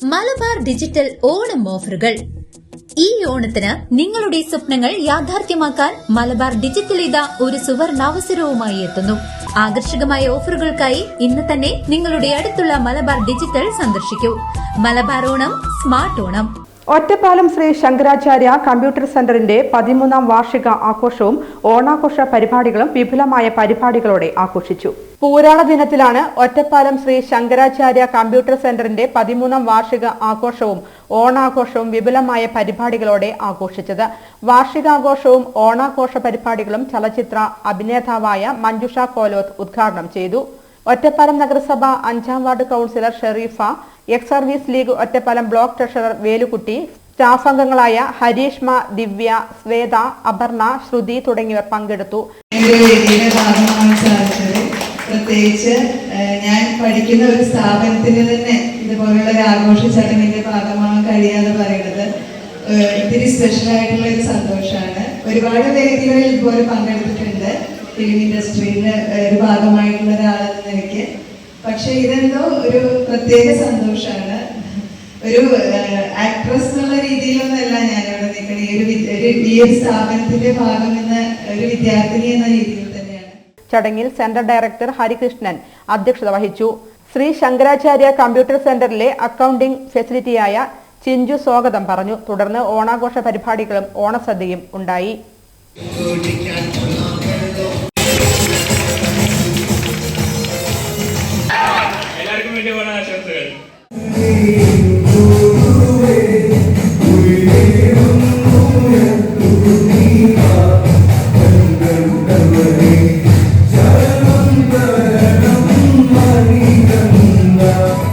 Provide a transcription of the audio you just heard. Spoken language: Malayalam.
മലബാർ ഡിജിറ്റൽ ഓണം ഓഫറുകൾ. ഈ ഓണത്തിന് നിങ്ങളുടെ സ്വപ്നങ്ങൾ യാഥാർത്ഥ്യമാക്കാൻ മലബാർ ഡിജിറ്റൽ ഇതാ ഒരു സുവർണാവസരവുമായി എത്തുന്നു. ആകർഷകമായ ഓഫറുകൾക്കായി ഇന്ന് തന്നെ നിങ്ങളുടെ അടുത്തുള്ള മലബാർ ഡിജിറ്റൽ സന്ദർശിക്കൂ. മലബാർ ഓണം, സ്മാർട്ട് ഓണം. ഒറ്റപ്പാലം ശ്രീ ശങ്കരാചാര്യ കമ്പ്യൂട്ടർ സെന്ററിന്റെ 13ാം വാർഷിക ആഘോഷവും ഓണാഘോഷ പരിപാടികളും വിപുലമായ പരിപാടികളോടെ ആഘോഷിച്ചു. പൂരാള ദിനത്തിലാണ് ഒറ്റപ്പാലം ശ്രീ ശങ്കരാചാര്യ കമ്പ്യൂട്ടർ സെന്ററിന്റെ 13ാം വാർഷിക ആഘോഷവും ഓണാഘോഷവും വിപുലമായ പരിപാടികളോടെ ആഘോഷിച്ചത്. വാർഷികാഘോഷവും ഓണാഘോഷ പരിപാടികളും ചലച്ചിത്ര അഭിനേതാവായ മഞ്ജുഷ കോലോത്ത് ഉദ്ഘാടനം ചെയ്തു. ഒറ്റപ്പാലം നഗരസഭ 5ാം ward councillor Shareefa, ex service league Ottapalam block treasurer Velukutty, staff അംഗങ്ങളായ ഹരീഷ്മ, ദിവ്യ, ശ്വേത, അപർണ, ശ്രുതി തുടങ്ങിയവർ പങ്കെടുത്തു. പ്രത്യേകിച്ച് ഞാൻ പഠിക്കുന്ന ഒരു സ്ഥാപനത്തിന് തന്നെ ഇതുപോലുള്ള ഒരു ആഘോഷ ചടങ്ങിന്റെ ഭാഗമാകാൻ കഴിയാതെ പറയുന്നത് ഇത്തിരി സ്പെഷ്യൽ ആയിട്ടുള്ള ഒരു സന്തോഷമാണ്. ഒരുപാട് വേദികളിൽ ഇതുപോലെ പങ്കെടുത്തിട്ടുണ്ട് ഫിലിം ഇൻഡസ്ട്രിയിലെ ഒരു ഭാഗമായിട്ടുള്ള ഒരാളെന്ന നിലയ്ക്ക്. പക്ഷെ ഇതെന്തോ ഒരു പ്രത്യേക സന്തോഷമാണ്. ഒരു ആക്ട്രസ് എന്നുള്ള രീതിയിലൊന്നല്ല ഞാനിവിടെ നിൽക്കുന്നത്. ഈ ഒരു സ്ഥാപനത്തിന്റെ ഭാഗം എന്ന ഒരു വിദ്യാർത്ഥിനി എന്ന രീതിയിൽ തന്നെയാണ്. ചടങ്ങിൽ സെന്റർ ഡയറക്ടർ ഹരികൃഷ്ണൻ അധ്യക്ഷത വഹിച്ചു. ശ്രീ ശങ്കരാചാര്യ കമ്പ്യൂട്ടർ സെന്ററിലെ അക്കൗണ്ടിംഗ് ഫെസിലിറ്റിയായ ചിഞ്ചു സ്വാഗതം പറഞ്ഞു. തുടർന്ന് ഓണാഘോഷ പരിപാടികളും ഓണസദ്യയും ഉണ്ടായി. എല്ലാവർക്കും വേണ്ടി ഓണാശംസകൾ.